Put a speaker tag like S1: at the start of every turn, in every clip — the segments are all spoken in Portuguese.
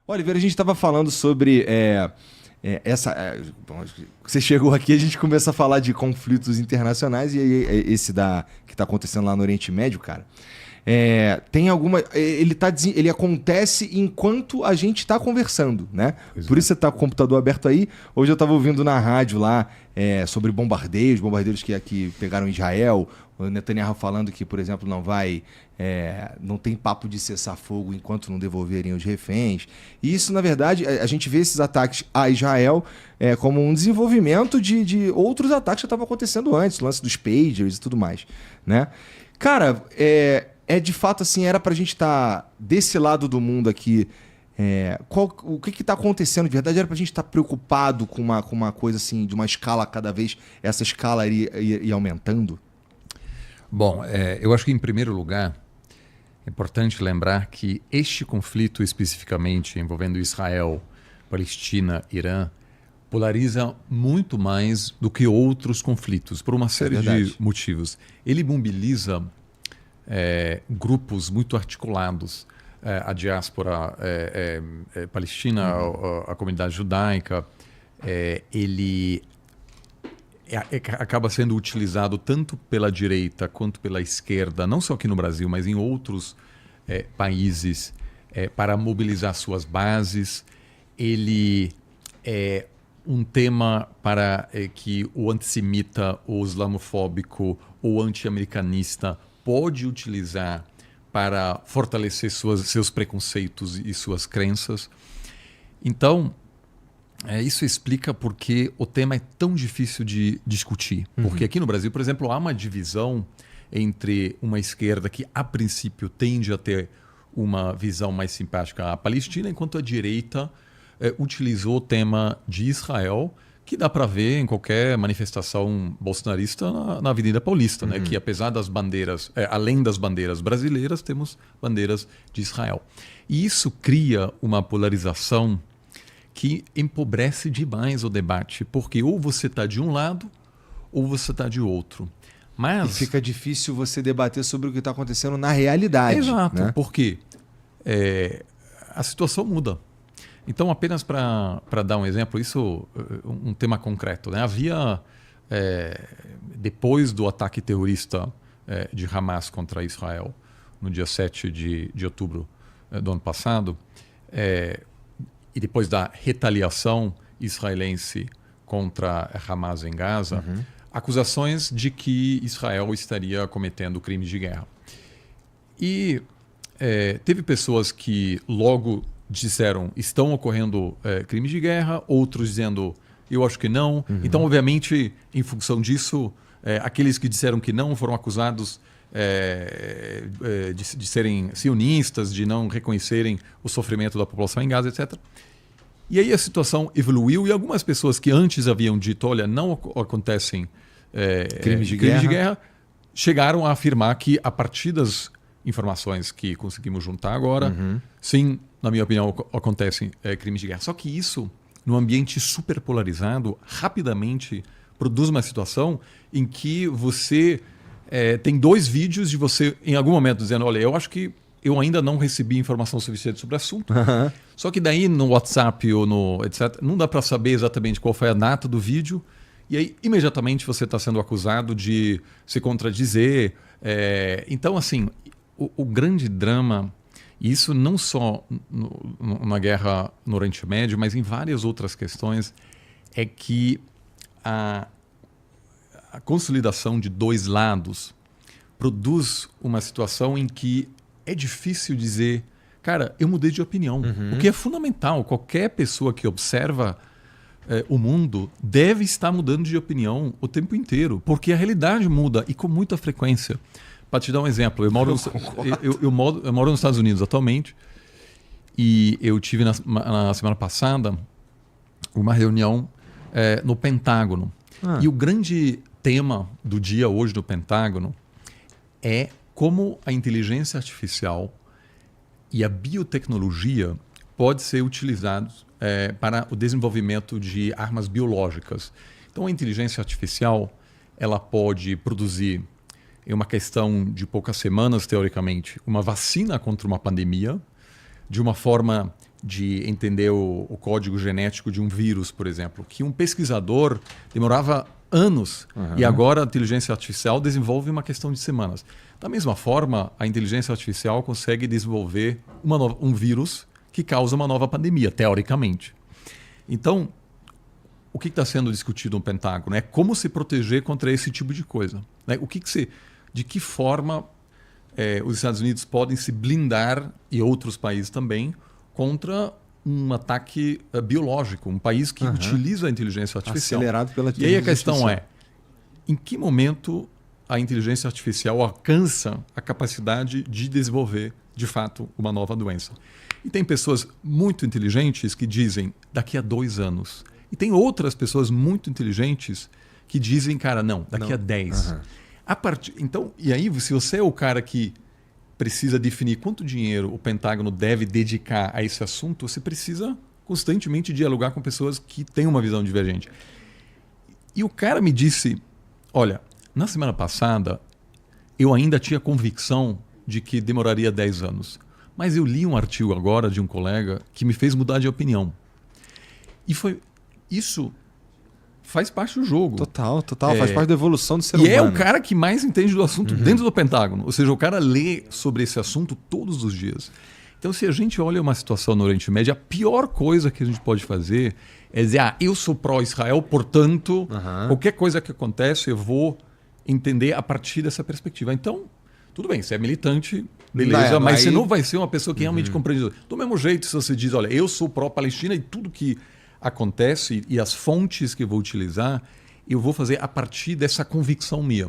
S1: Oliveira, a gente estava falando sobre bom, você chegou aqui, a gente começa a falar de conflitos internacionais e aí, esse que está acontecendo lá no Oriente Médio, cara. Tem alguma. Ele acontece enquanto a gente está conversando, né? Por isso você está com o computador aberto aí. Hoje eu estava ouvindo na rádio lá sobre bombardeiros que pegaram Israel. O Netanyahu falando que, por exemplo, não tem papo de cessar fogo enquanto não devolverem os reféns. E isso, na verdade, a gente vê esses ataques a Israel como um desenvolvimento de outros ataques que estavam acontecendo antes, o lance dos pagers e tudo mais, né? Cara, de fato assim, era pra gente estar desse lado do mundo aqui. O que está acontecendo de verdade? Era pra gente estar preocupado com uma coisa assim, de uma escala cada vez, essa escala ir aumentando?
S2: Bom, eu acho que em primeiro lugar é importante lembrar que este conflito especificamente envolvendo Israel, Palestina, Irã, polariza muito mais do que outros conflitos, por uma série de motivos. Ele mobiliza grupos muito articulados, a diáspora palestina, a comunidade judaica, ele acaba sendo utilizado tanto pela direita quanto pela esquerda, não só aqui no Brasil, mas em outros países, para mobilizar suas bases. Ele é um tema para que o antissemita, o islamofóbico ou anti-americanista pode utilizar para fortalecer seus preconceitos e suas crenças. Então, isso explica por que o tema é tão difícil de discutir. Porque aqui no Brasil, por exemplo, há uma divisão entre uma esquerda que, a princípio, tende a ter uma visão mais simpática à Palestina, enquanto a direita utilizou o tema de Israel, que dá para ver em qualquer manifestação bolsonarista na Avenida Paulista, né? Que apesar das bandeiras, além das bandeiras brasileiras, temos bandeiras de Israel. E isso cria uma polarização que empobrece demais o debate, porque ou você está de um lado ou você está de outro. Mas
S1: e fica difícil você debater sobre o que está acontecendo na realidade.
S2: Exato,
S1: né?
S2: Porque a situação muda. Então, apenas para dar um exemplo, isso um tema concreto, né? Havia, depois do ataque terrorista de Hamas contra Israel, no dia 7 de outubro do ano passado, e depois da retaliação israelense contra Hamas em Gaza, acusações de que Israel estaria cometendo crimes de guerra. E teve pessoas que logo disseram estão ocorrendo crimes de guerra, outros dizendo eu acho que não. Então, obviamente, em função disso, aqueles que disseram que não foram acusados de serem sionistas, de não reconhecerem o sofrimento da população em Gaza, etc. E aí a situação evoluiu e algumas pessoas que antes haviam dito, olha, não acontecem
S1: crimes de
S2: guerra, chegaram a afirmar que a partir das informações que conseguimos juntar agora, sim, na minha opinião, acontecem crimes de guerra. Só que isso, num ambiente super polarizado, rapidamente produz uma situação em que você tem dois vídeos de você, em algum momento, dizendo, olha, eu acho que eu ainda não recebi informação suficiente sobre o assunto. Só que daí no WhatsApp ou no etc., não dá para saber exatamente qual foi a data do vídeo. E aí, imediatamente, você está sendo acusado de se contradizer. Então, assim, o grande drama, e isso não só na guerra no Oriente Médio, mas em várias outras questões, é que a consolidação de dois lados produz uma situação em que é difícil dizer, cara, eu mudei de opinião. O que é fundamental, qualquer pessoa que observa o mundo deve estar mudando de opinião o tempo inteiro, porque a realidade muda e com muita frequência. Para te dar um exemplo, eu moro nos Estados Unidos atualmente e eu tive na semana passada uma reunião no Pentágono. E o grande tema do dia hoje no Pentágono é como a inteligência artificial e a biotecnologia pode ser utilizados para o desenvolvimento de armas biológicas. Então, a inteligência artificial ela pode produzir, em uma questão de poucas semanas, teoricamente, uma vacina contra uma pandemia de uma forma de entender o código genético de um vírus, por exemplo, que um pesquisador demorava anos e agora a inteligência artificial desenvolve uma questão de semanas. Da mesma forma, a inteligência artificial consegue desenvolver um vírus que causa uma nova pandemia, teoricamente. Então, o que está sendo discutido no Pentágono é como se proteger contra esse tipo de coisa, né? De que forma os Estados Unidos podem se blindar, e outros países também, contra um ataque biológico, um país que utiliza a inteligência artificial.
S1: Acelerado pela
S2: E aí
S1: inteligência
S2: a questão
S1: artificial.
S2: em que momento a inteligência artificial alcança a capacidade de desenvolver, de fato, uma nova doença? E tem pessoas muito inteligentes que dizem daqui a 2 anos. E tem outras pessoas muito inteligentes que dizem, cara, não, daqui a 10. Então, e aí, se você é o cara que precisa definir quanto dinheiro o Pentágono deve dedicar a esse assunto, você precisa constantemente dialogar com pessoas que têm uma visão divergente. E o cara me disse, olha, na semana passada eu ainda tinha convicção de que demoraria 10 anos. Mas eu li um artigo agora de um colega que me fez mudar de opinião. E isso faz parte do jogo.
S1: Total. Faz parte da evolução do ser humano.
S2: E é o cara que mais entende do assunto dentro do Pentágono. Ou seja, o cara lê sobre esse assunto todos os dias. Então, se a gente olha uma situação no Oriente Médio, a pior coisa que a gente pode fazer é dizer, eu sou pró-Israel, portanto, qualquer coisa que acontece, eu vou entender a partir dessa perspectiva. Então, tudo bem, você é militante, beleza, mas você não vai ser uma pessoa que realmente compreende. Do mesmo jeito, se você diz, olha, eu sou pró-Palestina e tudo que acontece e as fontes que eu vou utilizar, eu vou fazer a partir dessa convicção minha.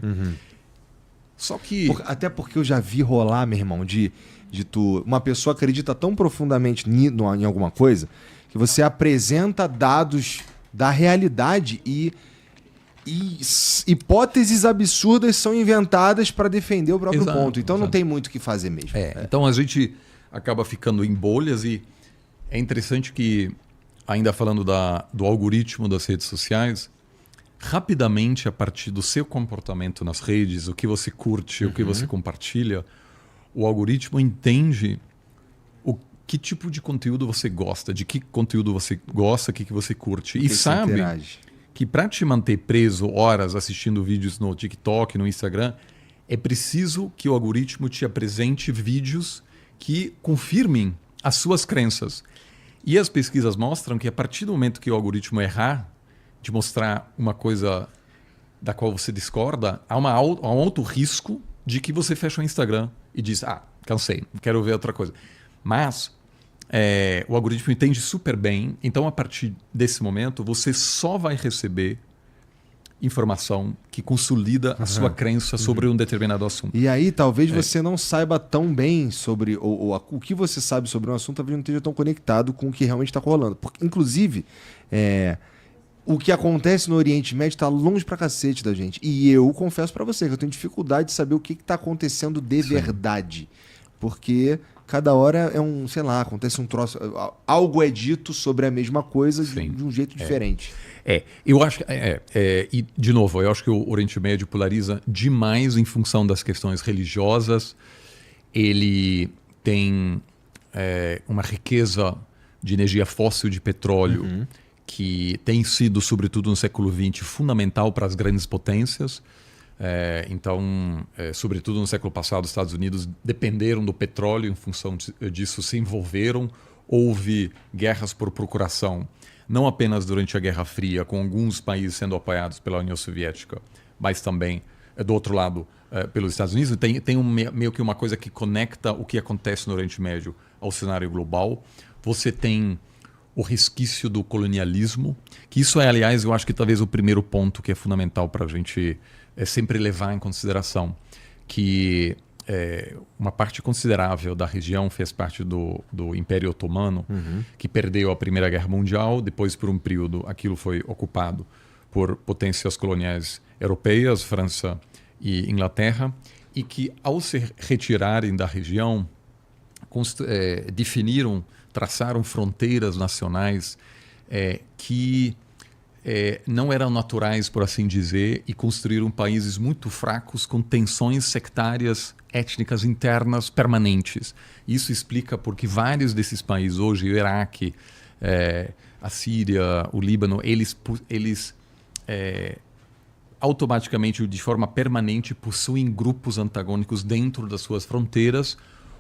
S2: Só que...
S1: Até porque eu já vi rolar, meu irmão, uma pessoa acredita tão profundamente em alguma coisa que você apresenta dados da realidade e hipóteses absurdas são inventadas para defender o próprio ponto. Então não tem muito o que fazer mesmo.
S2: Então a gente acaba ficando em bolhas e é interessante que, ainda falando do algoritmo das redes sociais, rapidamente, a partir do seu comportamento nas redes, o que você curte, o que você compartilha, o algoritmo entende que tipo de conteúdo você gosta, de que conteúdo você gosta, o que você curte. E sabe que para te manter preso horas assistindo vídeos no TikTok, no Instagram, é preciso que o algoritmo te apresente vídeos que confirmem as suas crenças. E as pesquisas mostram que a partir do momento que o algoritmo errar de mostrar uma coisa da qual você discorda, há um alto risco de que você feche o Instagram e diz, cansei, quero ver outra coisa. Mas o algoritmo entende super bem, então a partir desse momento você só vai receber informação que consolida a sua crença sobre um determinado assunto.
S1: E aí talvez você não saiba tão bem sobre, o que você sabe sobre um assunto talvez não esteja tão conectado com o que realmente está rolando. Porque, inclusive, o que acontece no Oriente Médio está longe pra cacete da gente. E eu confesso para você que eu tenho dificuldade de saber o que está acontecendo de verdade. Porque cada hora acontece um troço, algo é dito sobre a mesma coisa de um jeito diferente.
S2: Eu acho que, e de novo, eu acho que o Oriente Médio polariza demais em função das questões religiosas. Ele tem uma riqueza de energia fóssil de petróleo que tem sido, sobretudo no século XX, fundamental para as grandes potências. Então, sobretudo no século passado, os Estados Unidos dependeram do petróleo, em função disso se envolveram. Houve guerras por procuração, não apenas durante a Guerra Fria, com alguns países sendo apoiados pela União Soviética, mas também, do outro lado, pelos Estados Unidos. Tem meio que uma coisa que conecta o que acontece no Oriente Médio ao cenário global. Você tem o resquício do colonialismo, que isso aliás, eu acho que talvez o primeiro ponto que é fundamental para a gente sempre levar em consideração, que uma parte considerável da região fez parte do Império Otomano, que perdeu a Primeira Guerra Mundial. Depois, por um período, aquilo foi ocupado por potências coloniais europeias, França e Inglaterra, e que, ao se retirarem da região, traçaram fronteiras nacionais que não eram naturais, por assim dizer, e construíram países muito fracos com tensões sectárias, étnicas internas permanentes. Isso explica porque vários desses países hoje, o Iraque, a Síria, o Líbano, eles automaticamente, de forma permanente, possuem grupos antagônicos dentro das suas fronteiras,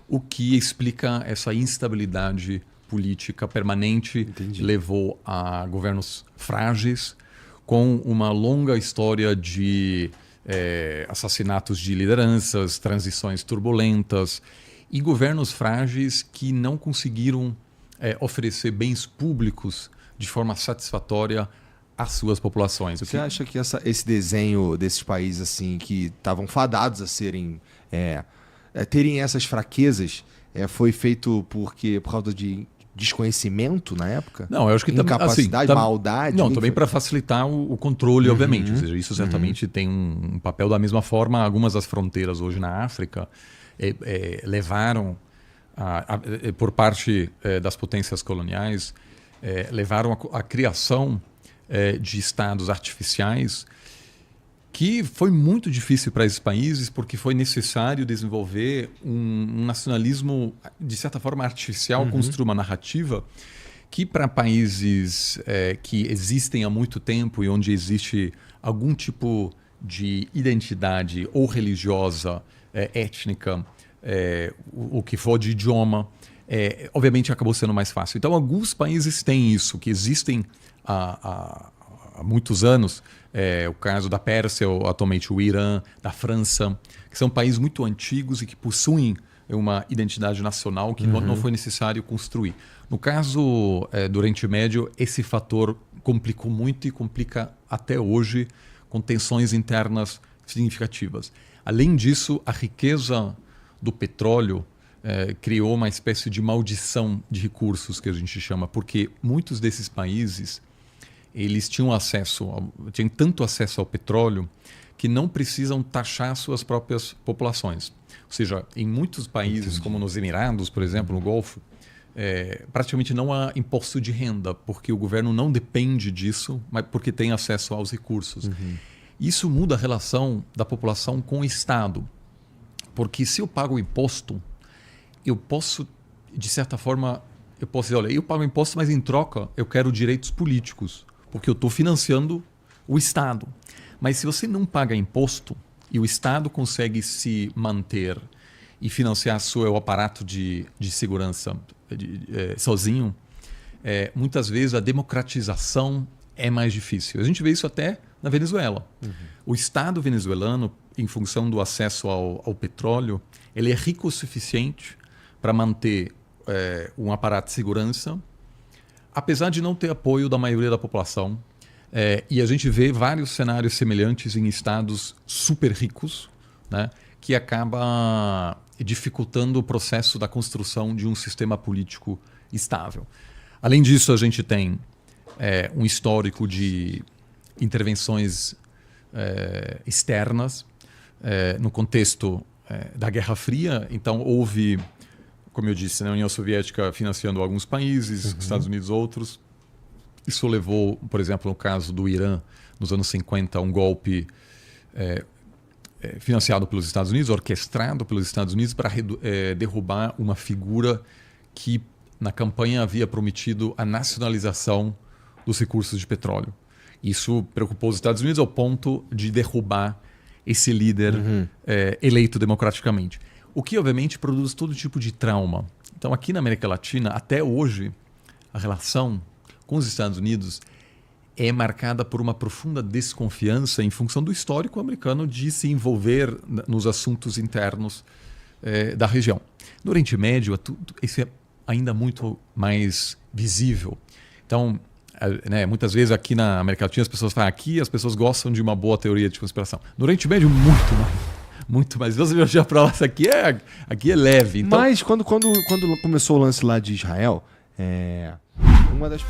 S2: o que explica essa instabilidade política permanente.
S1: Entendi.
S2: Levou a governos frágeis, com uma longa história de assassinatos de lideranças, transições turbulentas e governos frágeis que não conseguiram oferecer bens públicos de forma satisfatória às suas populações.
S1: Você acha que esse desenho desses países assim que estavam fadados a serem terem essas fraquezas foi feito por causa de desconhecimento na época?
S2: Não, eu acho que
S1: incapacidade, maldade.
S2: Não, também para facilitar o controle, obviamente. Ou seja, isso certamente tem um papel da mesma forma. Algumas das fronteiras hoje na África levaram, por parte das potências coloniais, levaram à criação de estados artificiais, que foi muito difícil para esses países, porque foi necessário desenvolver um nacionalismo, de certa forma, artificial, construir uma narrativa que, para países que existem há muito tempo e onde existe algum tipo de identidade ou religiosa, étnica, o que for de idioma, obviamente acabou sendo mais fácil. Então, alguns países têm isso, que existem há muitos anos, o caso da Pérsia, ou atualmente o Irã, da França, que são países muito antigos e que possuem uma identidade nacional que não foi necessário construir. No caso do Oriente Médio, esse fator complicou muito e complica até hoje, com tensões internas significativas. Além disso, a riqueza do petróleo criou uma espécie de maldição de recursos, que a gente chama, porque muitos desses países eles tinham tanto acesso ao petróleo que não precisam taxar suas próprias populações. Ou seja, em muitos países, como nos Emirados, por exemplo, no Golfo, praticamente não há imposto de renda, porque o governo não depende disso, mas porque tem acesso aos recursos. Isso muda a relação da população com o Estado, porque se eu pago imposto, eu posso, de certa forma, dizer, olha, eu pago imposto, mas em troca eu quero direitos políticos, porque eu estou financiando o Estado. Mas se você não paga imposto e o Estado consegue se manter e financiar seu aparato de segurança sozinho, muitas vezes a democratização é mais difícil. A gente vê isso até na Venezuela. O Estado venezuelano, em função do acesso ao petróleo, ele é rico o suficiente para manter um aparato de segurança, apesar de não ter apoio da maioria da população. E a gente vê vários cenários semelhantes em estados super ricos, né, que acaba dificultando o processo da construção de um sistema político estável. Além disso, a gente tem um histórico de intervenções externas no contexto da Guerra Fria. Então, houve, como eu disse, a União Soviética financiando alguns países, Estados Unidos outros. Isso levou, por exemplo, no caso do Irã, nos anos 50, a um golpe financiado pelos Estados Unidos, orquestrado pelos Estados Unidos para derrubar uma figura que, na campanha, havia prometido a nacionalização dos recursos de petróleo. Isso preocupou os Estados Unidos ao ponto de derrubar esse líder eleito democraticamente. O que, obviamente, produz todo tipo de trauma. Então, aqui na América Latina, até hoje, a relação com os Estados Unidos é marcada por uma profunda desconfiança em função do histórico americano de se envolver nos assuntos internos da região. No Oriente Médio, isso é ainda muito mais visível. Então, muitas vezes aqui na América Latina as pessoas falam aqui, as pessoas gostam de uma boa teoria de conspiração. No Oriente Médio, muito mais. Muito mais. Você já para lá, aqui é leve. Então...
S1: Mas quando começou o lance lá de Israel, uma das...